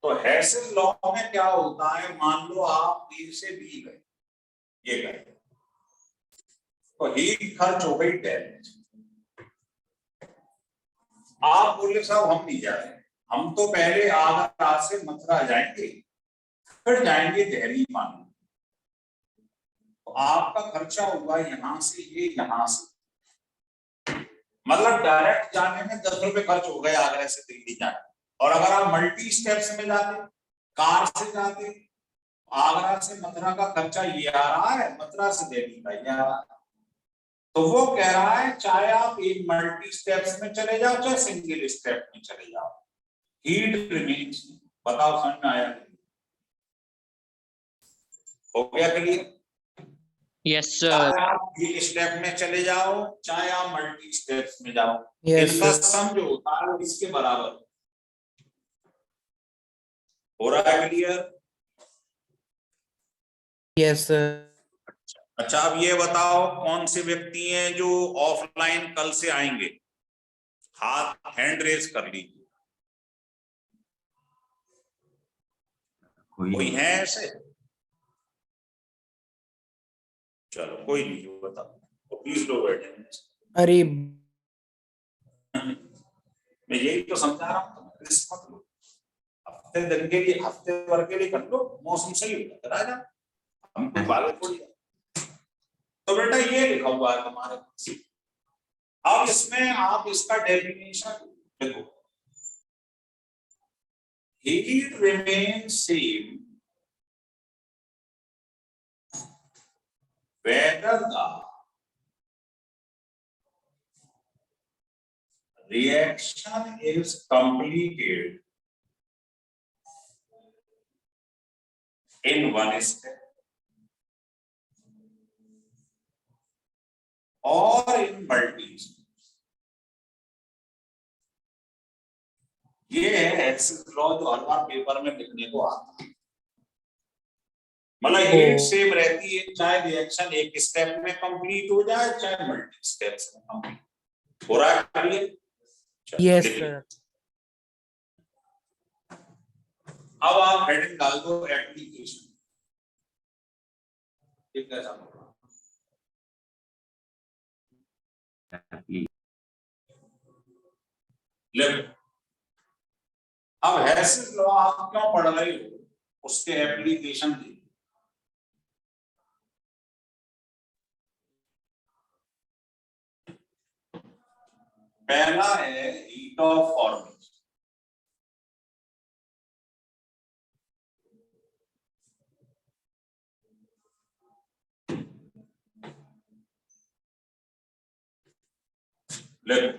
तो हेसिस लॉ में क्या होता है, मान लो आप ए से बी गए, ये गए, तो हीट खर्च हो गई 10। आप बोले साहब हम नहीं जा रहे, हम तो पहले आगरा से मथुरा जाएंगे, फिर जाएंगे दिल्ली पानी। तो आपका खर्चा हुआ यहां से ये, यहां से, मतलब डायरेक्ट जाने में 10 रुपए खर्च हो गए आगरा से दिल्ली जाने। और अगर आप मल्टी स्टेप्स में जाते, कार से जाते, आगरा से मथुरा का खर्चा ये आ रहा है, मथुरा से दिल्ली का ये आ रहा है। तो वो कह रहा है चाहे आप एक मल्टी स्टेप्स में चले जाओ, चाहे सिंगल स्टेप में चले जाओ, हीट रिमेन्स। बताओ समझ में आया? हो गया क्लियर? Yes sir. चाहे आप एक स्टेप में चले जाओ, चाहे आप मल्टी स्टेप्स में जाओ, इनका सम जो होता है वो इसके बराबर हो रहा है। क्लियर? Yes sir. अच्छा, अब ये बताओ कौन से व्यक्ति हैं जो ऑफलाइन कल से आएंगे? हाथ हैंड रेज कर लीजिए। कोई है ऐसे? चलो कोई नहीं, बताओ तो 20 लोग बैठे हैं। अरे मैं यही तो समझा रहा हूँ, रिस्क मत लो, हफ्ते दिन के लिए, हफ्ते भर के लिए कर लो, मौसम सही हो जाता है ना, हम कोई पागल थोड़ी है। तो बेटा ये लिखा हुआ है तुम्हारे पास। अब इसमें आप इसका डेफिनेशन देखो, heat remain same whether the reaction is completed in one step or in multi steps। ये है हेसिस लॉ जो हर बार पेपर में लिखने को आता है। मतलब हीट सेम रहती है, चाहे रिएक्शन एक स्टेप में कंप्लीट हो जाए, चाहे मल्टी स्टेप्स में कंप्लीट हो रहा है। करिए। Yes sir. अब आप हेडिंग डाल दो एप्लीकेशन। कैसा होगा? अब हेसिस लॉ आप क्यों पढ़ रहे हो, उसके एप्लीकेशन दे। पहला है हीट ऑफ फॉर्मेशन।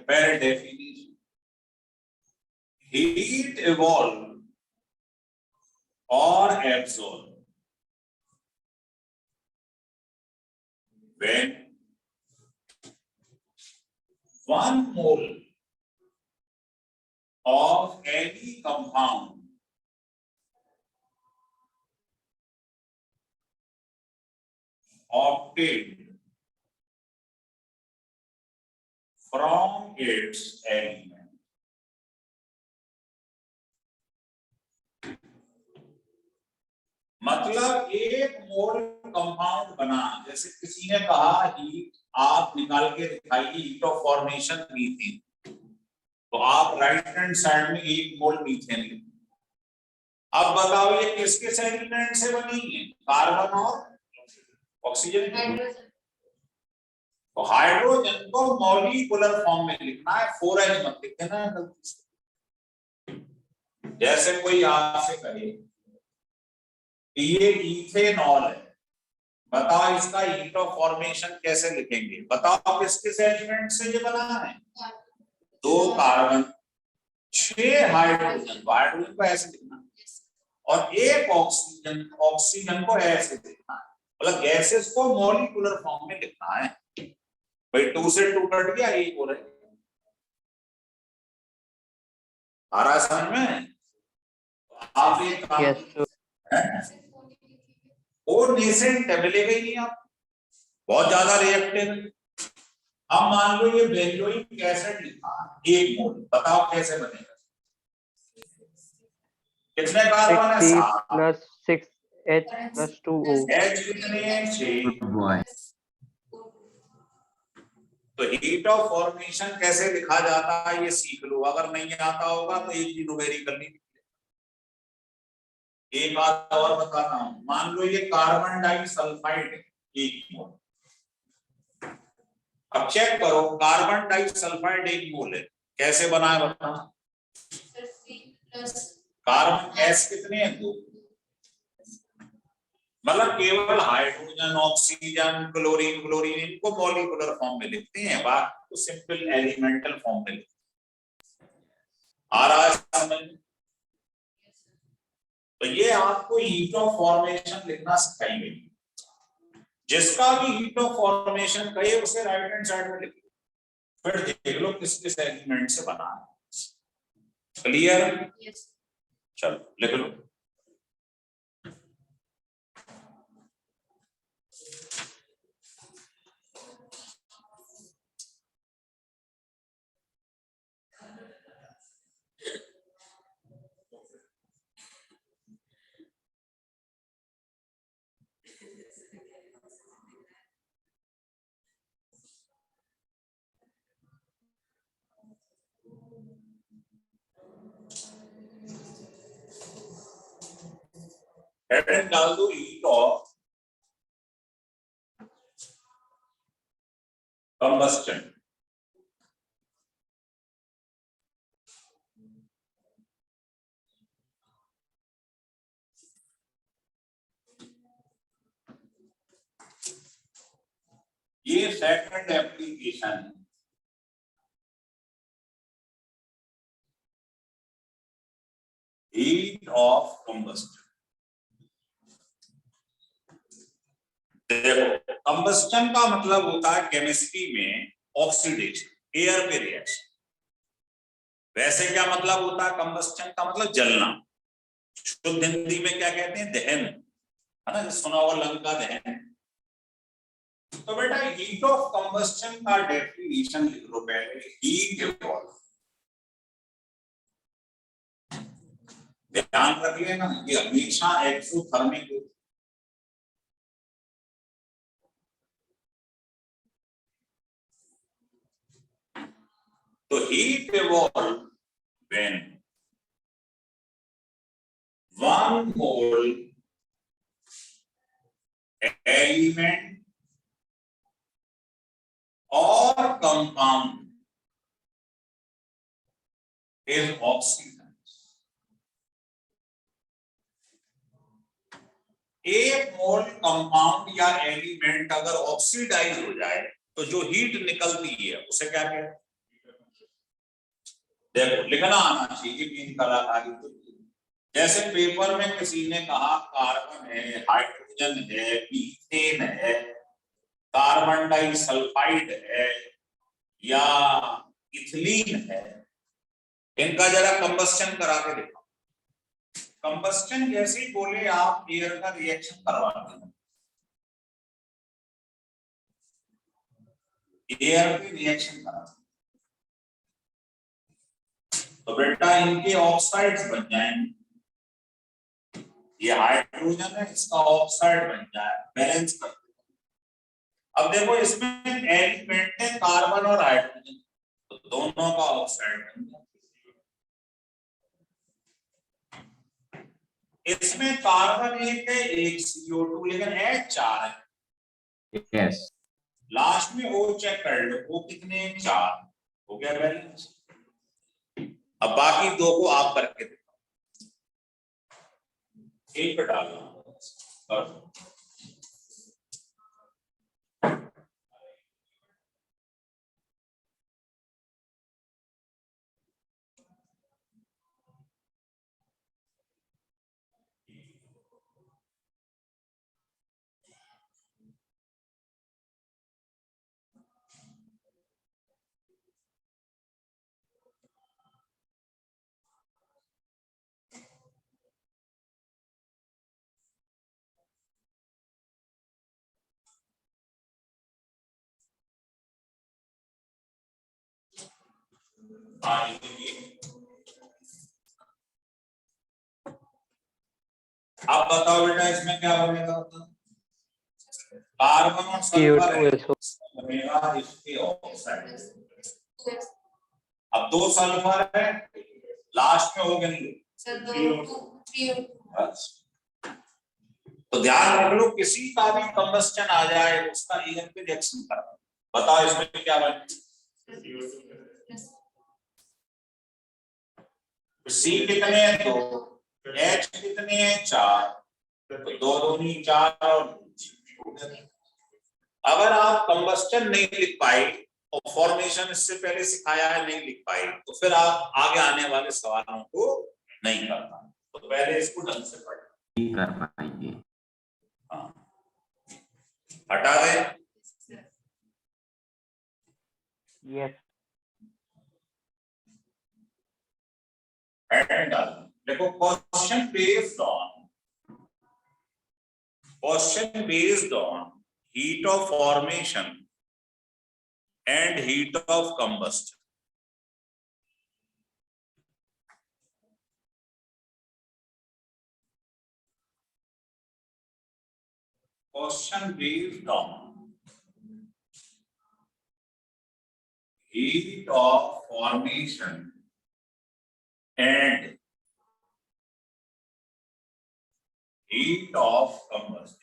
पहले definition, heat evolve or absorb when 1 mole of any compound obtained from its element मतलब एक मोल कंपाउंड बना, जैसे किसी ने कहा हीट आप निकाल के दिखाइए हीट ऑफ फॉर्मेशन मीथेन, तो आप राइट हैंड साइड में 1 मोल मीथेन लिखें। अब बताओ ये किस किस एलिमेंट से बनी है? कार्बन और ऑक्सीजन। तो हाइड्रोजन को मॉलिक्यूलर फॉर्म में लिखना है, 4H मत लिख देना गलती से। जैसे कोई आपसे कहे ये इथेनॉल है, बताओ इसका हीट ऑफ फॉर्मेशन कैसे लिखेंगे? बताओ किस किस एलिमेंट से ये बना है? 2 कार्बन, 6 हाइड्रोजन, तो हाइड्रोजन को ऐसे लिखना, और 1 ऑक्सीजन, ऑक्सीजन को ऐसे लिखना है। मतलब गैसेस को मॉलिक्यूलर फॉर्म में लिखना है। भाई 2 से 2 कट गया, 1 हो रहा है। आ रहा समझ में? आप एक काम वो नेसेंट मिलेगा ही नहीं, आप बहुत ज्यादा रिएक्टिव है। अब मान लो ये बेंजोइक एसिड लिखा 1 मोल, बताओ कैसे बनेगा? कितने कार्बन है? 6C 7। plus 6H plus 2O. H कितने हैं? 6। boy. तो हीट ऑफ फॉर्मेशन कैसे लिखा जाता है ये सीख लो, अगर नहीं आता होगा तो एक भी न्यूमेरिकल नहीं। एक बात और बताता हूं, मान लो ये कार्बन डाइसल्फाइड एक मोल, अब चेक करो कार्बन डाइसल्फाइड एक मोल है, कैसे बना है बताना। कार्बन एस कितने हैं? 2। मतलब केवल हाइड्रोजन, ऑक्सीजन, क्लोरीन, क्लोरीन इनको मॉलिक्यूलर फॉर्म में लिखते हैं, बाकी तो सिंपल एलिमेंटल फॉर्म में लिखते हैं। आ रहा है समझ में? तो ये आपको हीट ऑफ फॉर्मेशन लिखना सिखाई गई। जिसका भी हीट ऑफ फॉर्मेशन कहे उसे राइट हैंड साइड में लिख लो, फिर देख लो किस किस एलिमेंट से बना है। क्लियर? चलो लिख लो। हेडिंग डाल दो हीट ऑफ कंबस्टन। ये सेकंड एप्लीकेशन है। Heat of combustion. देखो कंबस्टन का मतलब होता है केमिस्ट्री में ऑक्सीडेशन, एयर पे रिएक्शन। वैसे क्या मतलब होता है कंबस्टन का? मतलब जलना। शुद्ध हिंदी में क्या कहते हैं? दहन, है ना, सुना होगा लंका दहन। तो बेटा हीट ऑफ कंबस्टन का डेफिनेशन लिख लो पहले। हीट इवॉल्व, ध्यान रख लेना ये हमेशा एक्सोथर्मिक। तो heat evolve when one mole element or compound is oxidized। एक मोल कंपाउंड या एलिमेंट अगर ऑक्सीडाइज हो जाए तो जो हीट निकलती है उसे क्या कहते हैं? देखो लिखना आना चाहिए तीन कलाकारी। जैसे पेपर में किसी ने कहा कार्बन है, हाइड्रोजन है, मीथेन है, कार्बन डाइसल्फाइड है या इथिलीन है, इनका जरा कंबस्टन करा के देखो। कंबस्टन जैसे ही बोले आप एयर का रिएक्शन करवाते हैं, एयर की रिएक्शन कराते, तो बेटा इनके ऑक्साइड्स बन जाएंगे। ये हाइड्रोजन है, इसका ऑक्साइड बन जाए, बैलेंस कर। अब देखो इसमें एलिमेंट है कार्बन और हाइड्रोजन, तो दोनों का ऑक्साइड बन जाए। इसमें कार्बन एक है, एक CO2, लेकिन H4 है। Yes. लास्ट में O चेक कर लो, O कितने? 4। हो गया बैलेंस। अब बाकी दो को आप करके देखो। एक पे डालना और आप बताओ बेटा इसमें क्या बनेगा? कार्बन और सल्फर है, CO2SO बनेगा इसके ऑक्साइड। अब दो सल्फर है, लास्ट में हो गए तो ध्यान रख लो किसी का भी कंबस्टन आ जाए उसका ईएन पे रिएक्शन करना। बताओ इसमें क्या बने? सी कितने हैं? दो। एच कितने हैं? चार। तो दो दूनी चार और अगर आप कंबस्टन नहीं लिख पाए और फॉर्मेशन इससे पहले सिखाया है नहीं लिख पाए तो फिर आप आगे आने वाले सवालों को नहीं करना। तो पहले इसको ढंग से पढ़ कर पाएंगे। हाँ हटा दे। yes एंड देखो question based on heat of formation and heat of combustion. Question based on heat of formation and heat of combustion.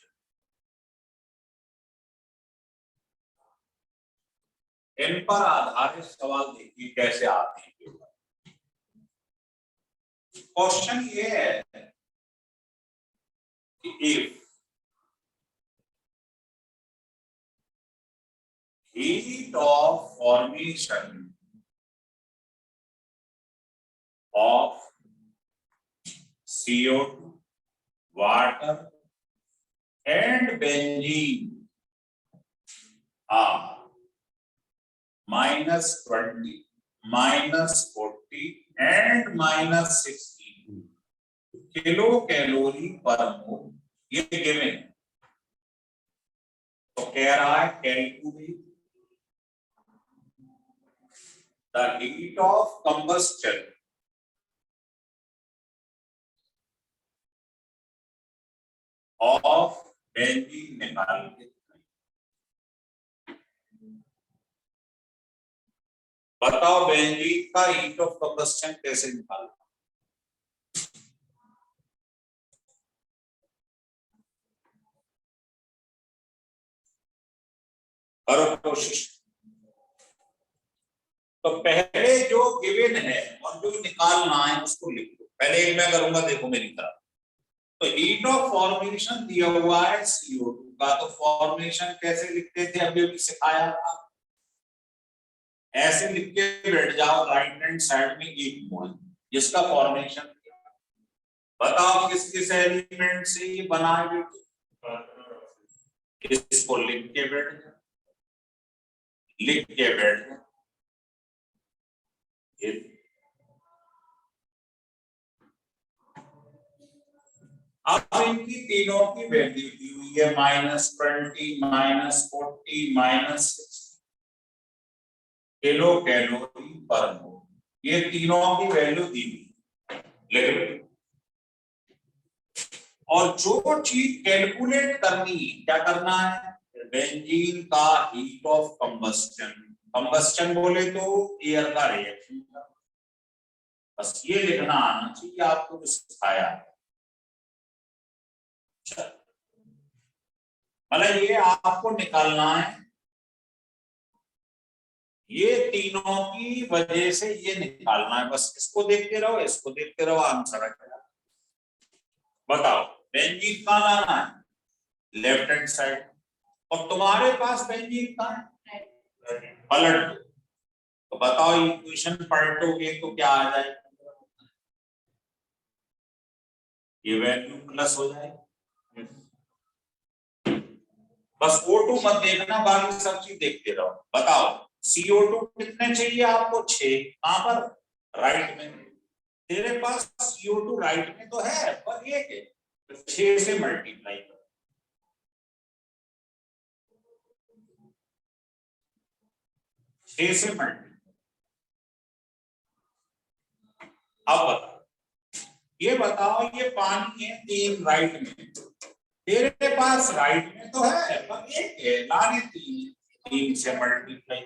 इन पर आधारित सवाल देखिए कैसे आते हैं। क्वेश्चन ये है कि if heat of formation of CO2, water and benzene are -20, -40 and -60 kilo calorie पर मोल, ये गिवन है। तो कह रहा है calculate the heat of combustion of benzene निकाल के बताओ बेंजीन का हीट ऑफ कंबस्टन कैसे निकालना। करो कोशिश। तो पहले जो गिवन है और जो निकालना है उसको लिख लो। पहले एक मैं करूंगा, देखो मेरी तरफ। तो हीट ऑफ फॉर्मेशन दिया हुआ है CO2 का, तो फॉर्मेशन कैसे लिखते थे अभी अभी सिखाया था। ऐसे लिख के बैठ जाओ राइट हैंड साइड में एक मोल जिसका फॉर्मेशन बताओ किस किस एलिमेंट से ये बना है। इसको लिख के बैठ जाओ, लिख के बैठ जाओ। अब इनकी तीनों की वैल्यू दी हुई है -20, -40, -60 किलो कैलोरी पर मोल। ये तीनों की वैल्यू दी हुई लेकिन और जो चीज कैलकुलेट करनी है क्या करना है, बेंजीन का हीट ऑफ कंबस्टन। कंबस्टन बोले तो एयर का रिएक्शन, बस ये लिखना आना चाहिए आपको जो सिखाया है। मतलब ये आपको निकालना है, ये तीनों की वजह से ये निकालना है। बस इसको देखते रहो, इसको देखते रहो, आंसर आ जाएगा। बताओ बेंजीन कहाँ लाना है, लेफ्ट हैंड साइड, और तुम्हारे पास बेंजीन कहाँ है, पलट दो। तो बताओ इक्वेशन पलटोगे तो क्या आ जाएगा, ये वैल्यू प्लस हो जाएगी। बस O2 मत देखना, बाकी सब चीज देखते रहो। बताओ CO2 कितने चाहिए आपको, 6। कहां पर, राइट में। तेरे पास CO2 राइट में तो है पर एक है, 6 से मल्टीप्लाई करो। अब बताओ ये बताओ ये पानी है 3 राइट में, तेरे पास राइट में तो है पर एक है, लाने 3 से मल्टीप्लाई।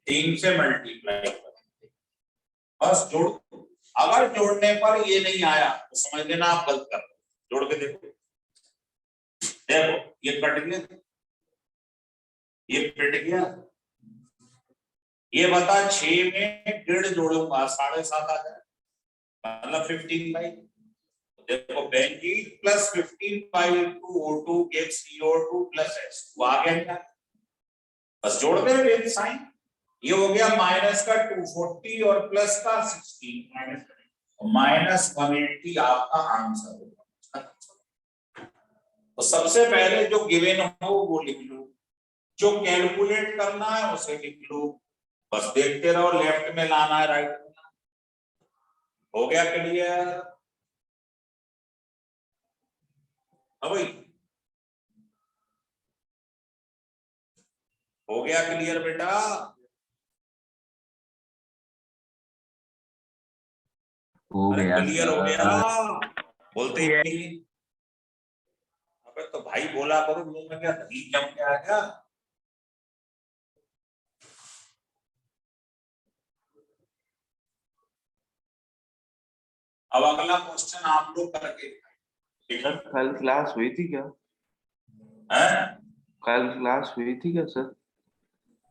तीन से मल्टीप्लाई बस जोड़। अगर जोड़ने पर ये नहीं आया तो समझ लेना आप गलत कर रहे हो। जोड़ के देखो, देखो ये कट गया, ये पिट गया। ये बता 6 में 1.5 जोड़ूंगा 7.5 आ जाए, मतलब 15 देखो benzene plus 15 into O2 gives CO2 plus H2 आ गया क्या? बस जोड़ दे रहे साइन। ये हो गया माइनस का 240 और प्लस का 16 माइनस 180 आपका आंसर होगा। तो सबसे पहले जो गिवन हो वो लिख लो, जो कैलकुलेट करना है उसे लिख लो, बस देखते रहो लेफ्ट में लाना है राइट में। हो गया क्लियर? अब हो गया क्लियर बेटा? अरे क्लियर हो गया बोलते ही नहीं। अबे तो भाई बोला करो, मुंह में क्या दही जम के आ गया? अब अगला क्वेश्चन आप लोग करके सर कल क्लास हुई थी क्या? हैं? कल क्लास हुई थी क्या सर?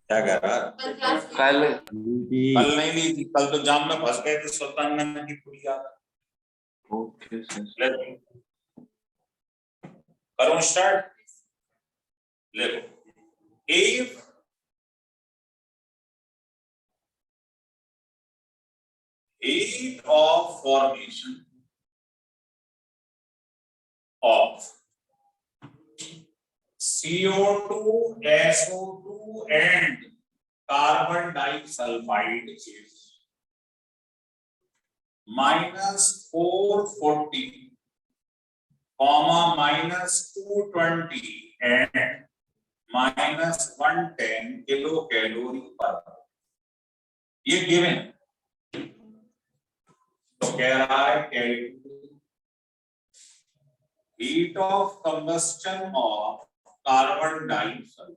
क्या कह रहा? कल कल नहीं ली थी, कल तो जाम में फंस गए थे सुल्तान की कुड़िया। Okay sir. करूं स्टार्ट? देखो if heat of formation of CO2, SO2 and carbon disulfide is minus 440, minus 220 and minus 110 kilo calorie पर, ये गिवन। तो कह रहा है heat of combustion of carbon dioxide.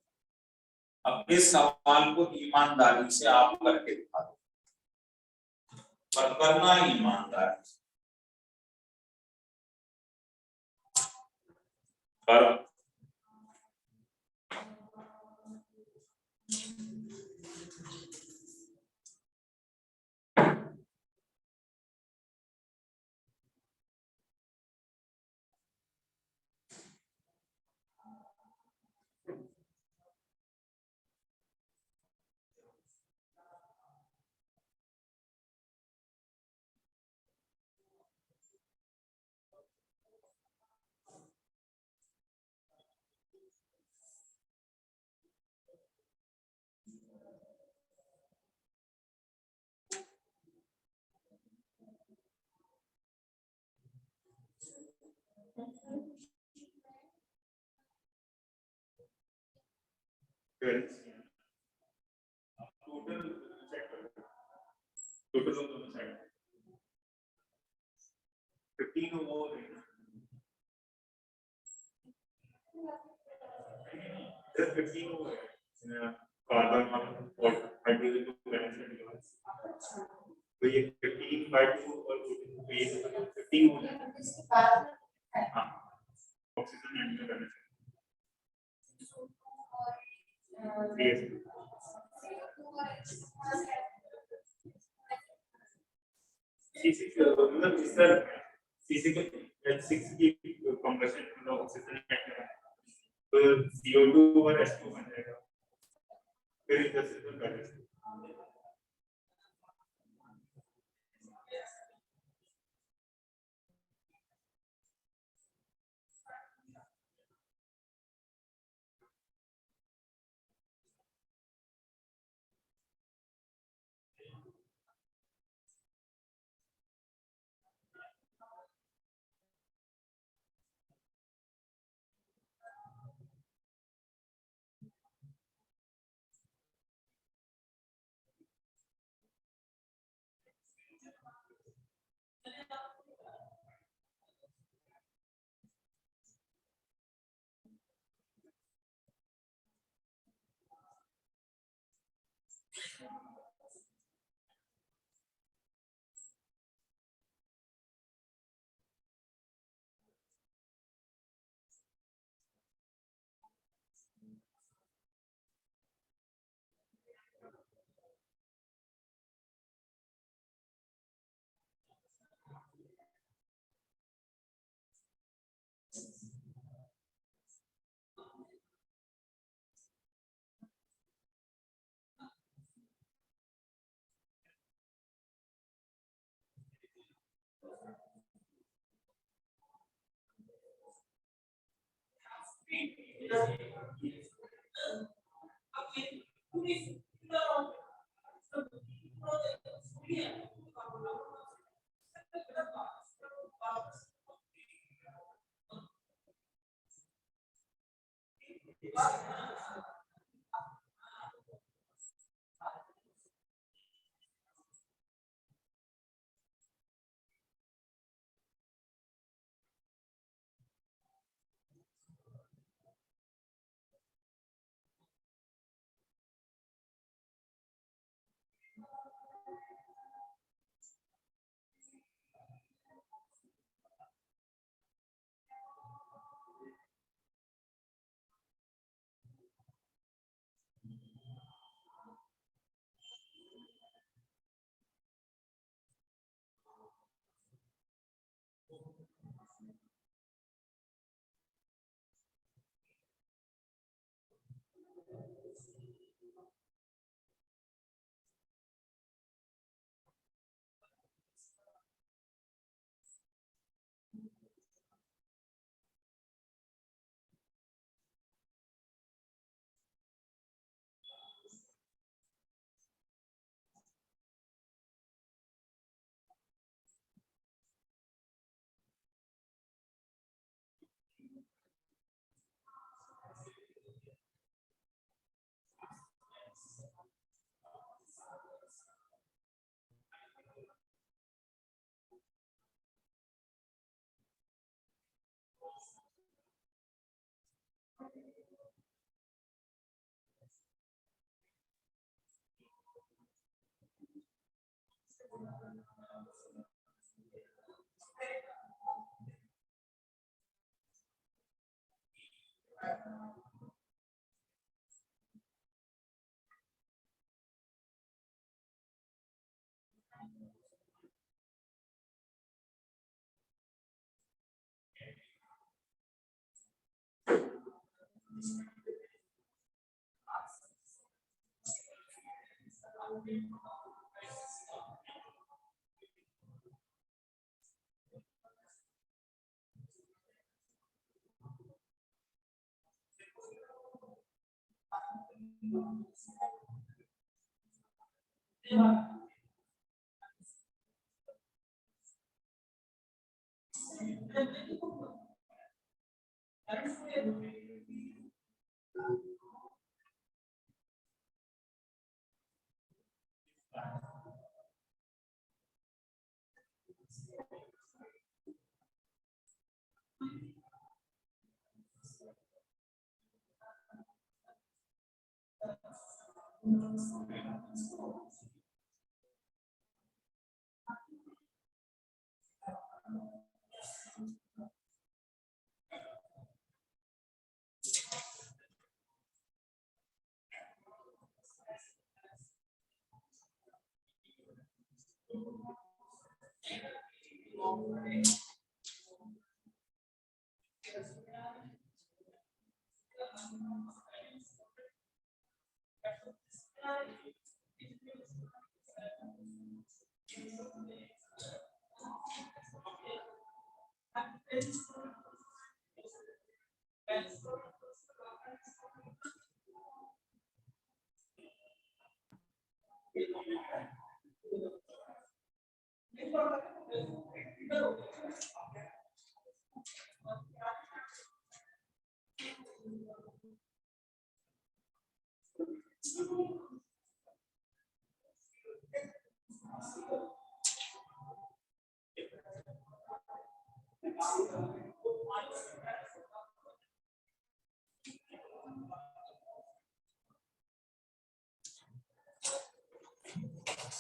अब इस सवाल को ईमानदारी से आप करके दिखा दो, पर करना ईमानदारी से करो। टोटल ऑन दोनों साइड 15 और 15 हो गए कार्बन और हाइड्रोजन को बैलेंस करने, तो ये 15 बाय 2 और 15 हो जाए। हाँ ऑक्सीजन एंटर करने से मतलब इस तरह C6 H6 की कंप्रेशन मतलब ऑक्सीजन एंटर तो CO2 और H2 बन जाएगा, फिर इधर से तो कर देते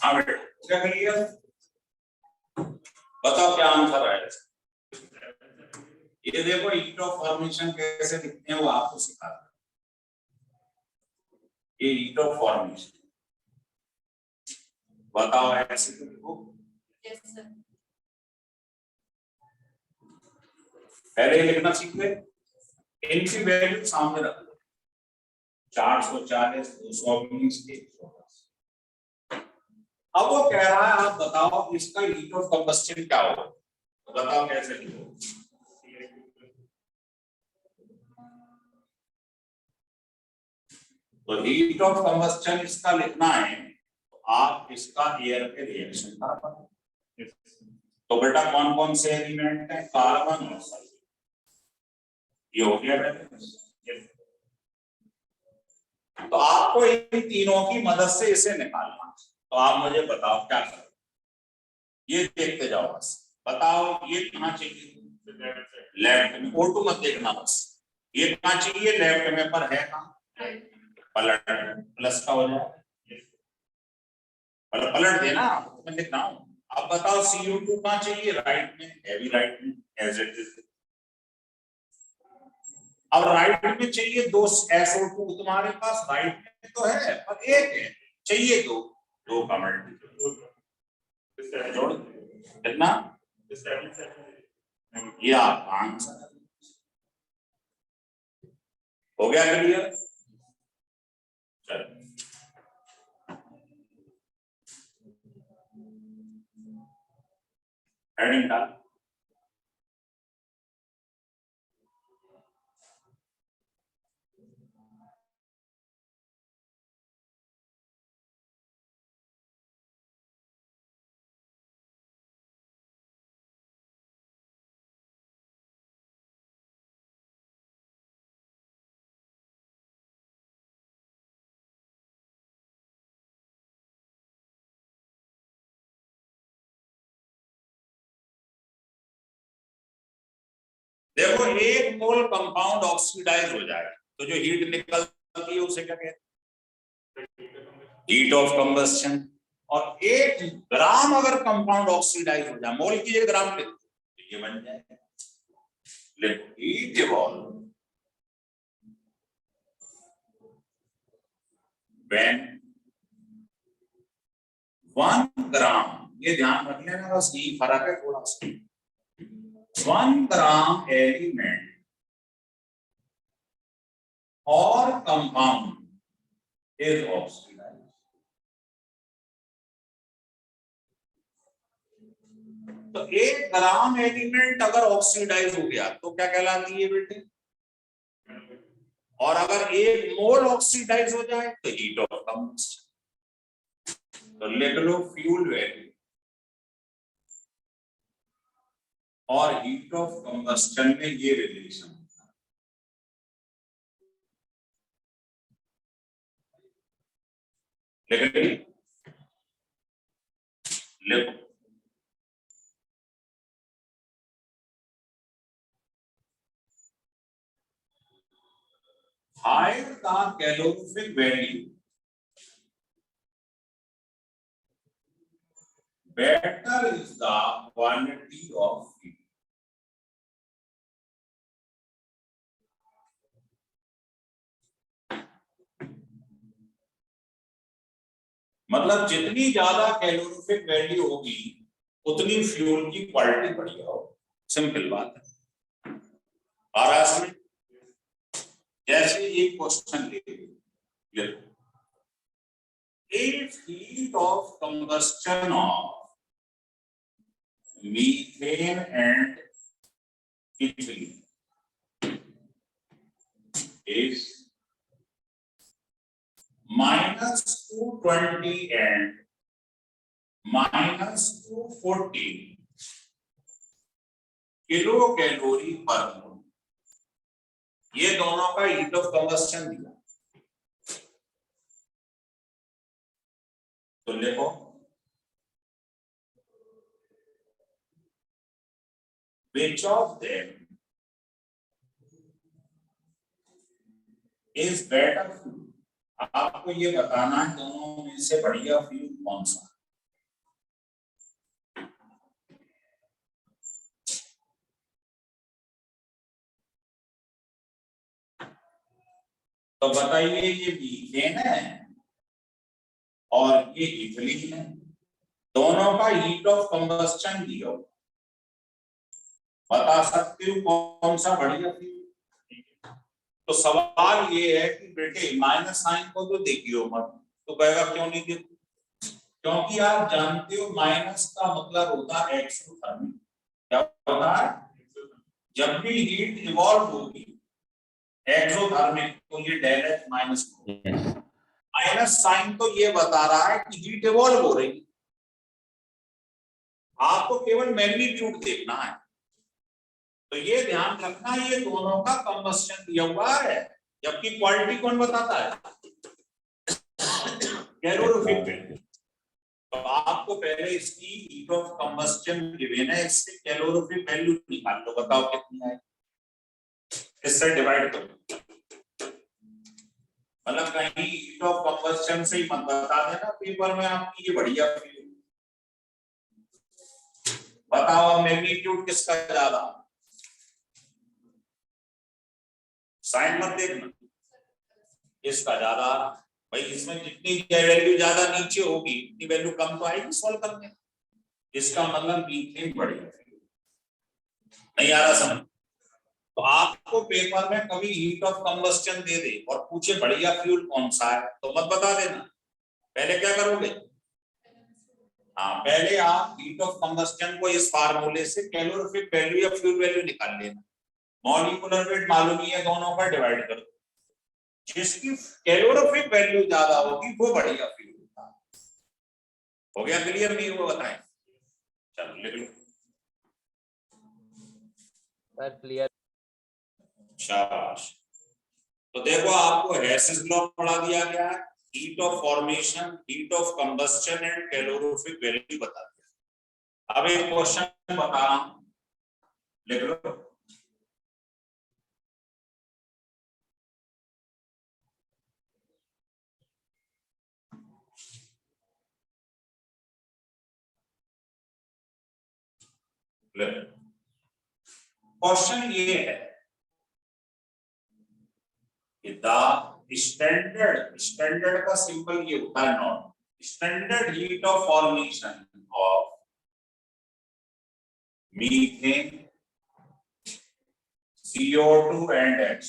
हाँ बेटा क्या करिए, बताओ क्या आंसर आया। ये देखो हीट ऑफ फॉर्मेशन कैसे लिखते हैं वो आपको सिखा रहा है। ये हीट ऑफ फॉर्मेशन बताओ ऐसे लिखो। पहले लिखना सीख ले, इनकी वैल्यू सामने रख लो, 440 220 180। अब वो कह रहा है आप बताओ इसका हीट ऑफ कंबस्शन क्या होगा, तो बताओ कैसे लिखो। तो हीट ऑफ कंबस्शन इसका लिखना है तो आप इसका एयर पे रिएक्शन का पता। तो बेटा कौन कौन से एलिमेंट हैं, कार्बन और सल्फर, ये हो गया बैलेंस। तो आपको इन तीनों की मदद से इसे निकालना, तो आप मुझे बताओ क्या करें, ये देखते जाओ बस। बताओ ये कहाँ चाहिए, लेफ्ट में, O2 मत देखना बस, ये कहाँ चाहिए लेफ्ट में, पर है कहाँ, पलट प्लस का हो जाए, पलट देना तो मैं लिख रहा हूं। अब बताओ CO2 कहाँ चाहिए, राइट में, हैवी राइट में एज इट इज। अब राइट में चाहिए दो SO2, तुम्हारे पास राइट में तो है पर एक है, चाहिए दो का मल्टीपल जोड़ कितना, ये आपका आंसर हो गया क्लियर। चलो हेडिंग डाल, देखो एक मोल कंपाउंड ऑक्सीडाइज हो जाए तो जो हीट निकलती है उसे क्या कहते हैं, हीट ऑफ कंबस्शन। और 1 ग्राम अगर कंपाउंड ऑक्सीडाइज हो जाए, मोल की 1 ग्राम लिखो तो ये बन जाएगा, लिखो हीट इवॉल्व व्हेन 1 ग्राम, ये ध्यान रख लेना बस, यही फर्क है थोड़ा सा, 1 ग्राम एलिमेंट और कंपाउंड इज ऑक्सीडाइज। तो 1 ग्राम एलिमेंट अगर ऑक्सीडाइज हो गया तो क्या कहलाती है बेटे, और अगर 1 मोल ऑक्सीडाइज हो जाए तो हीट ऑफ कंबस्शन। तो लिख लो फ्यूल वैल्यू और हीट ऑफ कंबस्शन में ये रिलेशन, लिख लिखो higher the calorific value, better is the quantity of heat। मतलब जितनी ज्यादा कैलोरीफिक वैल्यू होगी उतनी फ्यूल की क्वालिटी बढ़िया होगी, सिंपल बात है। और इसमें जैसे एक क्वेश्चन ले लो, if heat of combustion of methane and ethylene is -220 and -240 kilo calorie पर मोल, ये दोनों का हीट ऑफ कंबस्शन दिया, तो देखो which of them is better fuel। आपको ये बताना है दोनों में से बढ़िया फ्यूल कौन सा। तो बताइए ये मीथेन है और ये इथिलीन है, दोनों का हीट ऑफ कंबस्टन दिया हो, बता सकते हो कौन सा बढ़िया फ्यूल? तो सवाल ये है कि बेटे माइनस साइन को तो देखियो मत, तो कहेगा क्यों नहीं देखो? क्योंकि आप जानते हो माइनस का मतलब होता है एक्सोथर्मिक। क्या होता है? जब भी हीट इवॉल्व होगी एक्सोथर्मिक तो ये del H minus minus sign तो ये बता रहा है कि हीट इवॉल्व हो रही है। आपको केवल मैग्नीट्यूड देखना है, तो ये ध्यान रखना ये दोनों का कंबस्टन दिया हुआ है, जबकि क्वालिटी कौन बताता है? कैलोरीफिक। तो आपको पहले इसकी हीट ऑफ कंबस्टन गिवन है, इससे कैलोरीफिक वैल्यू निकाल लो, बताओ कितनी है, इससे डिवाइड करो। मतलब कहीं हीट ऑफ कंबस्टन से ही मत बता देना पेपर में आपकी ये बढ़िया फ्यूल। बताओ अब मैग्नीट्यूड किसका ज्यादा? साइन मत देखना, इसका ज्यादा। भाई इसमें जितनी वैल्यू ज्यादा नीचे होगी उतनी वैल्यू कम तो आएगी सॉल्व करने में। इसका मतलब मीथेन बढ़िया फ्यूल। नहीं आ रहा समझ? तो आपको पेपर में कभी हीट ऑफ कंबस्टन दे दे और पूछे बढ़िया फ्यूल कौन सा है तो मत बता देना, पहले क्या करोगे? हाँ, पहले आप हीट ऑफ कंबस्टन को इस फार्मूले से कैलोरीफिक वैल्यू या फ्यूल वैल्यू निकाल लेना, मॉलिक्यूलर वेट मालूम ही है, दोनों का डिवाइड कर दो, जिसकी कैलोरीफिक वैल्यू ज्यादा होगी वो बढ़िया फ्यूल होता है। हो गया क्लियर? नहीं हुआ बताएं? चलो लिख लो। Sir clear. शाबाश। तो देखो आपको हेसिस लॉ पढ़ा दिया गया है, heat of formation, heat of combustion and calorific value बता दिया। अब एक क्वेश्चन बता रहा हूं, लिख लो। क्वेश्चन ये है कि द स्टैंडर्ड का सिंबल ये होता है not, standard heat of formation of methane, CO2 and H2।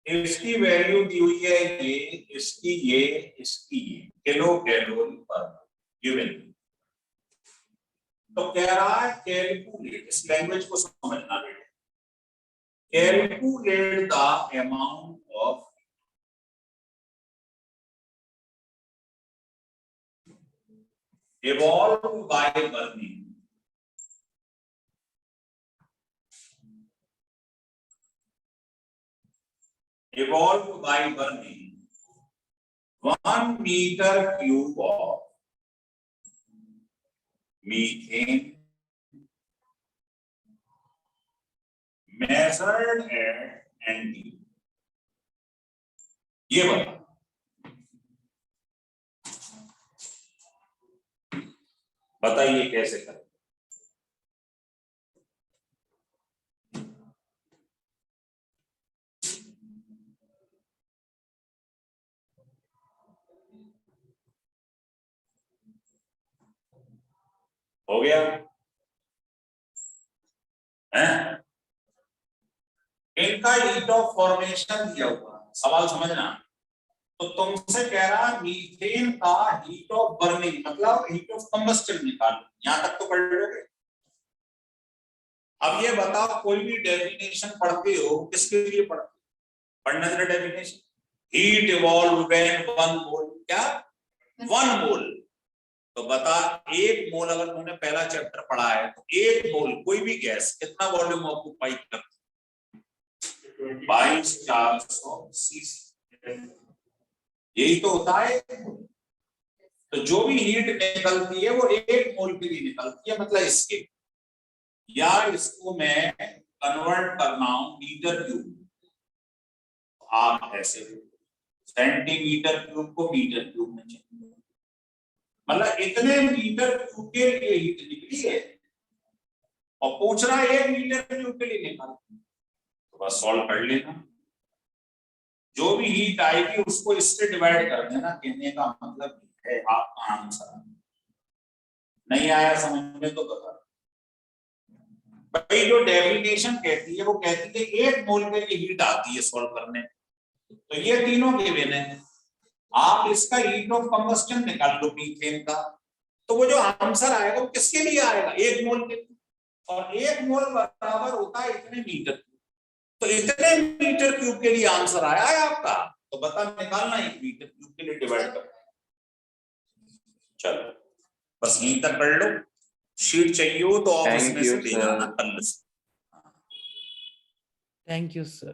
इसकी वैल्यू दी हुई है ये, इसकी ये किलो कैलोरी पर गिवन। तो कह रहा है कैलकुलेट, इस लैंग्वेज को समझना बेटे, calculate the amount of evolved by burning evolved by burning 1 meter cube of methane measured at NTU। ये बताइए कैसे करें? हो गया है? इनका हीट ऑफ फॉर्मेशन दिया हुआ, सवाल समझना। तो तुमसे कह रहा है मीथेन का हीट ऑफ बर्निंग मतलब हीट ऑफ कंबस्टन निकालो, यहां तक तो पढ़ लोगे। अब ये बताओ कोई भी डेफिनेशन पढ़ते हो किसके लिए पढ़ते हो? पढ़ना जरा डेफिनेशन। हीट इवॉल्व व्हेन 1 मोल, क्या 1 मोल। तो बता 1 मोल अगर तुमने पहला चैप्टर पढ़ा है तो 1 मोल कोई भी गैस कितना वॉल्यूम ऑक्यूपाई करती है? 22,400 सीसी। यही तो होता है। तो जो भी हीट निकलती है वो 1 मोल के लिए निकलती है, मतलब इसके, या इसको मैं कन्वर्ट करना हूं मीटर क्यूब, आप ऐसे सेंटीमीटर क्यूब को मीटर क्यूब में चेंज, मतलब इतने मीटर क्यूब के लिए हीट निकली है और पूछ रहा है 1 मीटर क्यूब के लिए निकाल, तो बस सॉल्व कर लेना। जो भी हीट आएगी उसको इससे डिवाइड कर देना, कहने का मतलब है आपका आंसर। नहीं आया समझ में तो बता। भाई जो डेफिनेशन कहती है वो कहती है 1 मोल के लिए हीट आती है सॉल्व करने में, तो ये तीनों गिवन है। आप इसका हीट ऑफ कंबस्टन निकाल लो मीथेन का, तो वो जो आंसर आएगा वो किसके लिए आएगा, 1 मोल के लिए। और 1 मोल बराबर होता है इतने मीटर क्यूब, तो इतने मीटर क्यूब के लिए आंसर आया है आपका, तो बता निकालना 1 मीटर क्यूब के लिए डिवाइड कर। चलो बस यहीं तक कर लो, शीट चाहिए हो तो ऑफिस Thank में से you, ले sir. जाना कल से। Thank you, sir.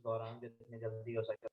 दौरान जितनी जल्दी हो सके